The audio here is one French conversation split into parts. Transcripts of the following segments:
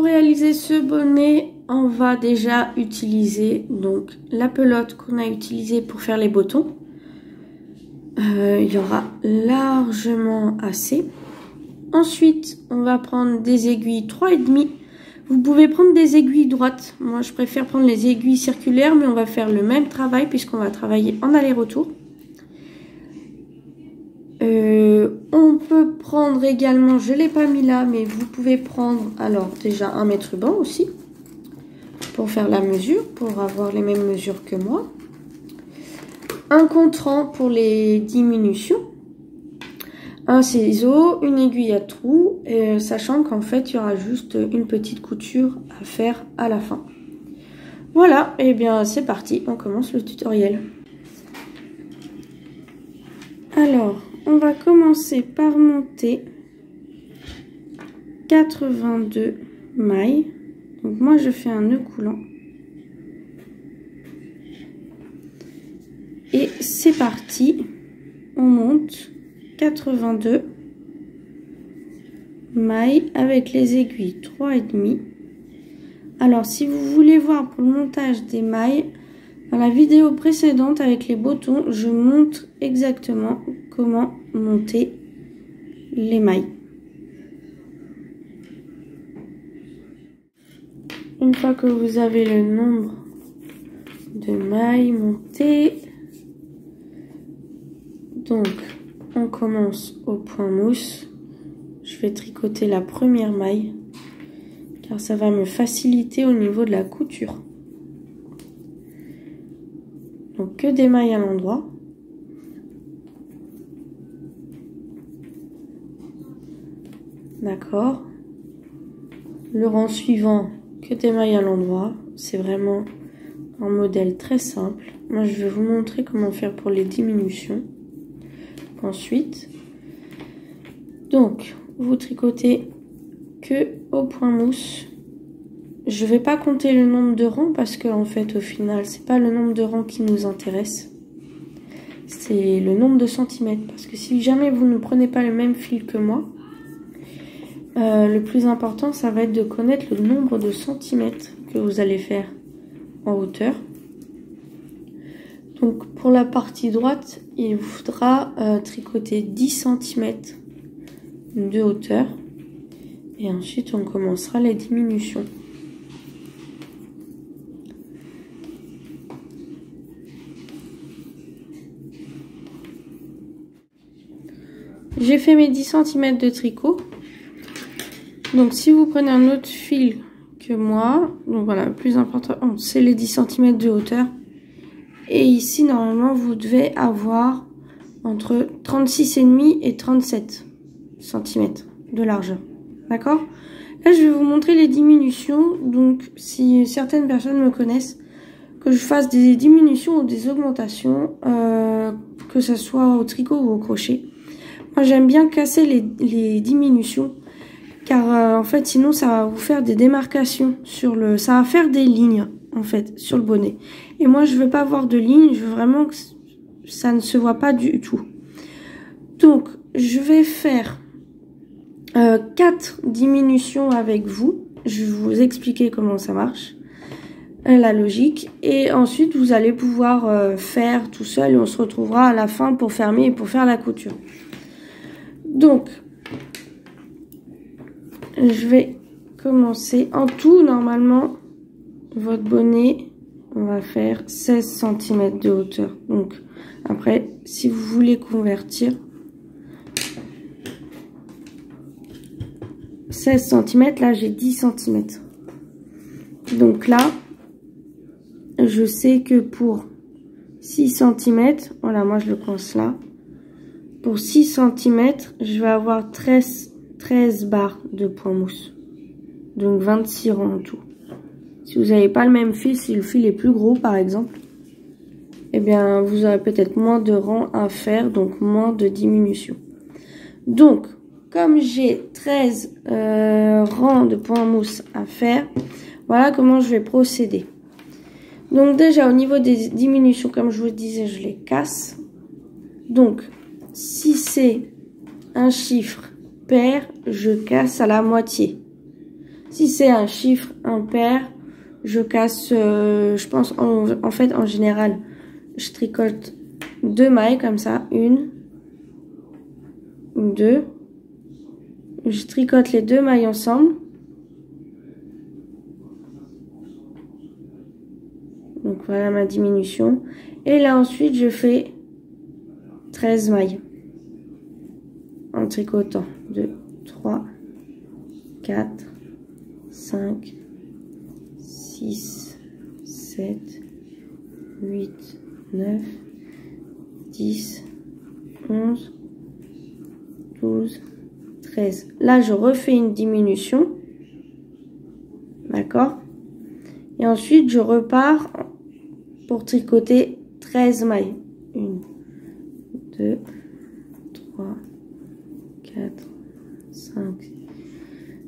réaliser ce bonnet, on va déjà utiliser donc la pelote qu'on a utilisée pour faire les boutons. Il y aura largement assez. Ensuite, on va prendre des aiguilles 3,5. Vous pouvez prendre des aiguilles droites. Moi, je préfère prendre les aiguilles circulaires, mais on va faire le même travail puisqu'on va travailler en aller-retour. On peut prendre également, je ne l'ai pas mis là, mais vous pouvez prendre alors déjà un mètre ruban aussi pour faire la mesure, pour avoir les mêmes mesures que moi. Un contrant pour les diminutions, un ciseau, une aiguille à trous, sachant qu'en fait il y aura juste une petite couture à faire à la fin. Voilà, et bien c'est parti, on commence le tutoriel. Alors, on va commencer par monter 82 mailles. Donc moi je fais un nœud coulant. Et c'est parti, on monte 82 mailles avec les aiguilles 3,5. Alors si vous voulez voir pour le montage des mailles, dans la vidéo précédente avec les boutons, je montre exactement comment monter les mailles. Une fois que vous avez le nombre de mailles montées, donc on commence au point mousse. Je vais tricoter la première maille car ça va me faciliter au niveau de la couture. Donc que des mailles à l'endroit. D'accord. Le rang suivant, que des mailles à l'endroit. C'est vraiment un modèle très simple. Moi je vais vous montrer comment faire pour les diminutions. Ensuite, donc vous tricotez que au point mousse. Je vais pas compter le nombre de rangs parce que en fait au final c'est pas le nombre de rangs qui nous intéresse, c'est le nombre de centimètres, parce que si jamais vous ne prenez pas le même fil que moi, le plus important ça va être de connaître le nombre de centimètres que vous allez faire en hauteur. Donc pour la partie droite, il vous faudra tricoter 10 cm de hauteur. Et ensuite, on commencera les diminutions. J'ai fait mes 10 cm de tricot. Donc si vous prenez un autre fil que moi, donc voilà, le plus important, c'est les 10 cm de hauteur. Et ici, normalement, vous devez avoir entre 36,5 et 37 cm de largeur. D'accord? Là, je vais vous montrer les diminutions. Donc, si certaines personnes me connaissent, que je fasse des diminutions ou des augmentations, que ce soit au tricot ou au crochet. Moi, j'aime bien casser les diminutions, car en fait, sinon, ça va vous faire des démarcations sur le... Ça va faire des lignes, en fait, sur le bonnet. Et moi, je veux pas avoir de lignes, je veux vraiment que ça ne se voit pas du tout. Donc, je vais faire 4 diminutions avec vous. Je vais vous expliquer comment ça marche, la logique. Et ensuite, vous allez pouvoir faire tout seul et on se retrouvera à la fin pour fermer et pour faire la couture. Donc, je vais commencer. En tout, normalement, votre bonnet, on va faire 16 cm de hauteur. Donc, après, si vous voulez convertir, 16 cm, là j'ai 10 cm. Donc là, je sais que pour 6 cm, voilà, moi je le coince là. Pour 6 cm, je vais avoir 13 barres de point mousse. Donc 26 rangs en tout. Si vous n'avez pas le même fil, si le fil est plus gros par exemple, eh bien vous aurez peut-être moins de rangs à faire, donc moins de diminution. Donc, comme j'ai 13 rangs de point mousse à faire, voilà comment je vais procéder. Donc déjà au niveau des diminutions, comme je vous disais, je les casse. Donc si c'est un chiffre pair, je casse à la moitié. Si c'est un chiffre impair, je casse, je pense, en fait, en général, je tricote 2 mailles comme ça, 1, 2. Je tricote les 2 mailles ensemble. Donc voilà ma diminution. Et là ensuite je fais 13 mailles en tricotant 2, 3, 4, 5, 6, 7, 8, 9, 10, 11, 12, 13. Là je refais une diminution. D'accord? Et ensuite je repars pour tricoter 13 mailles. 1, 2, 3, 4, 5,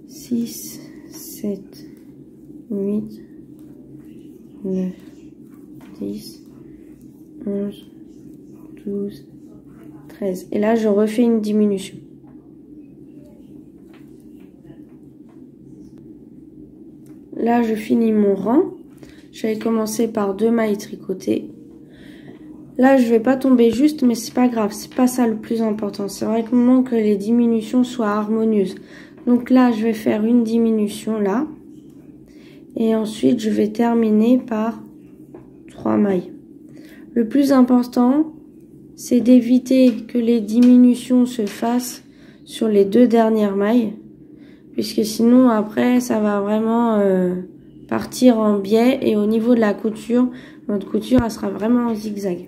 6, 7, 8, 9, 10, 11, 12, 13. Et là, je refais une diminution. Là, je finis mon rang. J'avais commencé par 2 mailles tricotées. Là, je vais pas tomber juste, mais c'est pas grave. C'est pas ça le plus important. C'est vraiment que les diminutions soient harmonieuses. Donc là, je vais faire une diminution là. Et ensuite, je vais terminer par 3 mailles. Le plus important, c'est d'éviter que les diminutions se fassent sur les 2 dernières mailles. Puisque sinon, après, ça va vraiment partir en biais. Et au niveau de la couture, notre couture, elle sera vraiment en zigzag.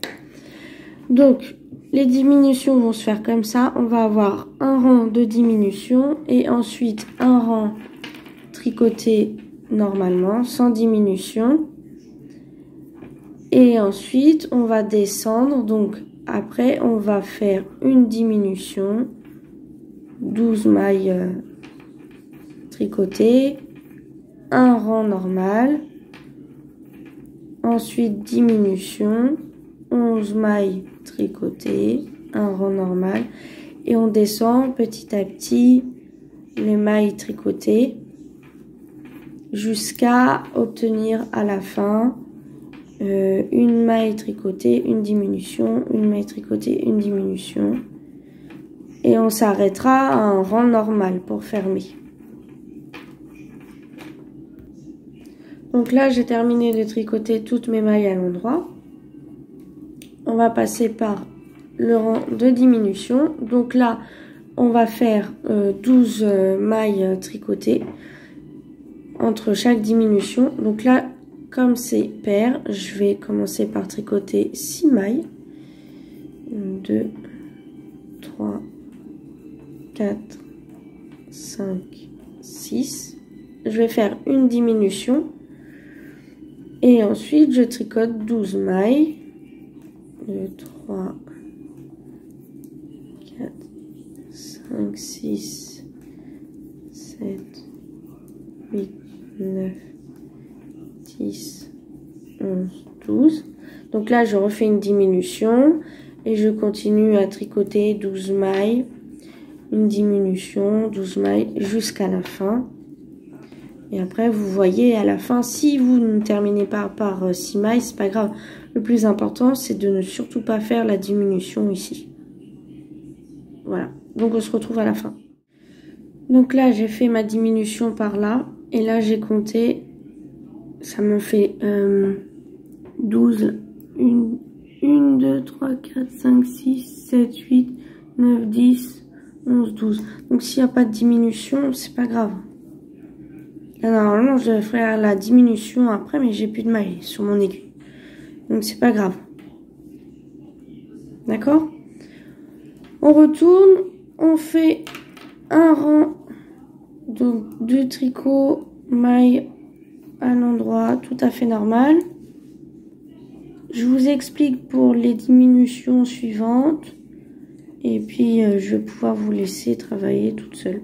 Donc, les diminutions vont se faire comme ça. On va avoir un rang de diminution et ensuite un rang tricoté normalement, sans diminution. Et ensuite, on va descendre. Donc, après, on va faire une diminution, 12 mailles tricotées, un rang normal, ensuite diminution, 11 mailles tricotées, un rang normal, et on descend petit à petit les mailles tricotées jusqu'à obtenir à la fin une maille tricotée, une diminution, une maille tricotée, une diminution, et on s'arrêtera à un rang normal pour fermer. Donc là, j'ai terminé de tricoter toutes mes mailles à l'endroit. On va passer par le rang de diminution. Donc là, on va faire 12 mailles tricotées entre chaque diminution. Donc là, comme c'est pair, je vais commencer par tricoter 6 mailles. 1, 2, 3, 4, 5, 6. Je vais faire une diminution. Et ensuite, je tricote 12 mailles. 2, 3, 4, 5, 6, 7, 8, 9, 10, 11, 12. Donc là, je refais une diminution et je continue à tricoter 12 mailles, une diminution, 12 mailles jusqu'à la fin. Et après, vous voyez à la fin, si vous ne terminez pas par 6 mailles, c'est pas grave. Le plus important, c'est de ne surtout pas faire la diminution ici. Voilà. Donc, on se retrouve à la fin. Donc là, j'ai fait ma diminution par là. Et là, j'ai compté. Ça me fait 12. 1, 2, 3, 4, 5, 6, 7, 8, 9, 10, 11, 12. Donc, s'il n'y a pas de diminution, c'est pas grave. Là, normalement, je devrais faire la diminution après, mais j'ai plus de mailles sur mon aiguille. Donc, c'est pas grave. D'accord? On retourne, on fait un rang donc de tricot, mailles à l'endroit, tout à fait normal. Je vous explique pour les diminutions suivantes. Et puis, je vais pouvoir vous laisser travailler toute seule.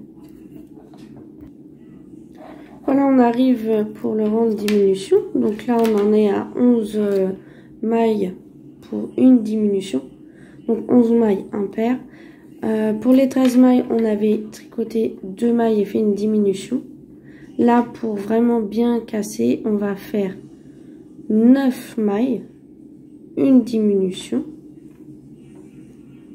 Voilà, on arrive pour le rang de diminution. Donc là, on en est à 11 mailles pour une diminution. Donc 11 mailles impaires. Pour les 13 mailles, on avait tricoté 2 mailles et fait une diminution. Là, pour vraiment bien casser, on va faire 9 mailles, une diminution.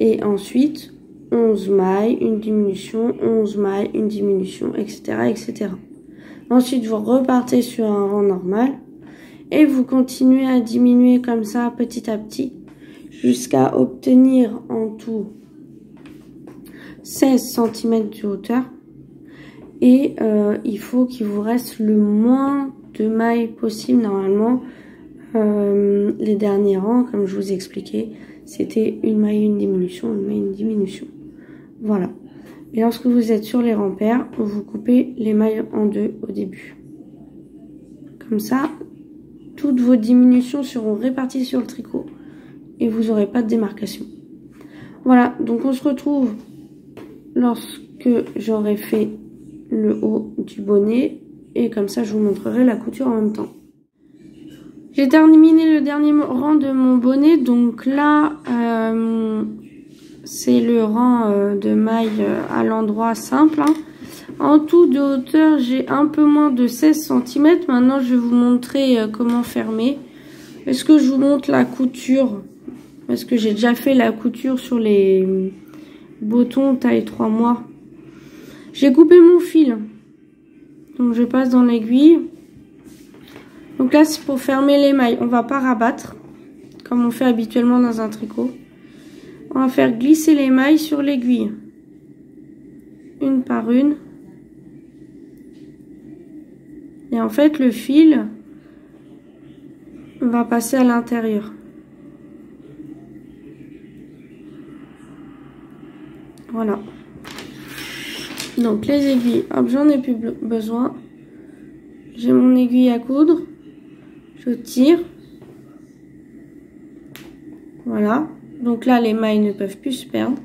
Et ensuite, 11 mailles, une diminution, 11 mailles, une diminution, etc., etc. Ensuite, vous repartez sur un rang normal. Et vous continuez à diminuer comme ça, petit à petit, jusqu'à obtenir en tout 16 cm de hauteur. Et il faut qu'il vous reste le moins de mailles possible normalement. Les derniers rangs, comme je vous expliquais, c'était une maille, une diminution, une maille, une diminution. Voilà. Et lorsque vous êtes sur les rangs pairs, vous coupez les mailles en deux au début. Comme ça, toutes vos diminutions seront réparties sur le tricot et vous n'aurez pas de démarcation. Voilà, donc on se retrouve lorsque j'aurai fait le haut du bonnet et comme ça je vous montrerai la couture en même temps. J'ai terminé le dernier rang de mon bonnet, donc là c'est le rang de mailles à l'endroit simple. Hein. En tout de hauteur j'ai un peu moins de 16 cm. Maintenant je vais vous montrer comment fermer. Est-ce que je vous montre la couture? Parce que j'ai déjà fait la couture sur les boutons taille 3 mois. J'ai coupé mon fil. Donc je passe dans l'aiguille. Donc là c'est pour fermer les mailles. On va pas rabattre comme on fait habituellement dans un tricot. On va faire glisser les mailles sur l'aiguille. Une par une. Et en fait le fil va passer à l'intérieur. Voilà. Donc les aiguilles, hop, j'en ai plus besoin. J'ai mon aiguille à coudre. Je tire. Voilà. Donc là, les mailles ne peuvent plus se perdre.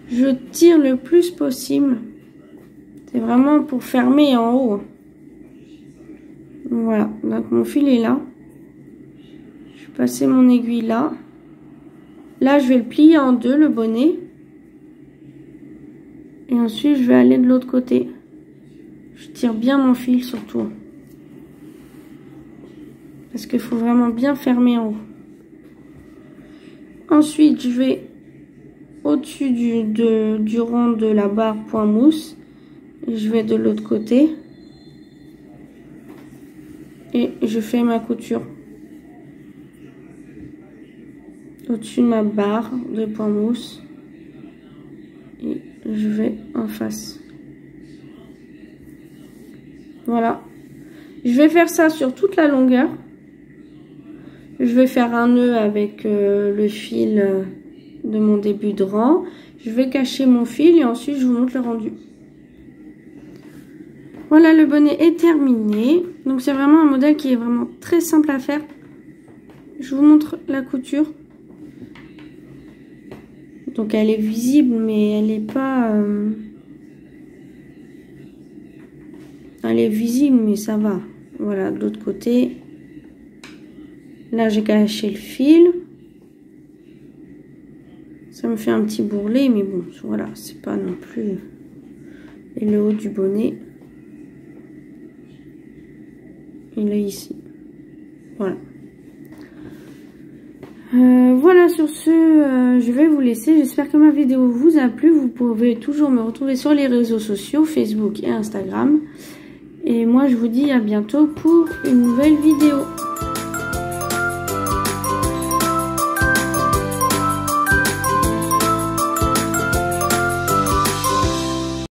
Je tire le plus possible. C'est vraiment pour fermer en haut. Voilà. Donc mon fil est là. Je vais passer mon aiguille là. Là, je vais le plier en deux, le bonnet. Et ensuite, je vais aller de l'autre côté. Je tire bien mon fil surtout. Parce qu'il faut vraiment bien fermer en haut. Ensuite, je vais au-dessus du rang de la barre point mousse. Je vais de l'autre côté. Et je fais ma couture. Au-dessus de ma barre de point mousse. Et je vais en face. Voilà. Je vais faire ça sur toute la longueur. Je vais faire un nœud avec le fil de mon début de rang. Je vais cacher mon fil et ensuite je vous montre le rendu. Voilà, le bonnet est terminé. Donc c'est vraiment un modèle qui est vraiment très simple à faire. Je vous montre la couture. Donc elle est visible mais elle n'est pas... Elle est visible mais ça va. Voilà, de l'autre côté. Là j'ai caché le fil. Ça me fait un petit bourrelet mais bon, voilà, c'est pas non plus... Et le haut du bonnet. Il est ici. Voilà. Voilà, sur ce, je vais vous laisser. J'espère que ma vidéo vous a plu. Vous pouvez toujours me retrouver sur les réseaux sociaux, Facebook et Instagram. Et moi, je vous dis à bientôt pour une nouvelle vidéo.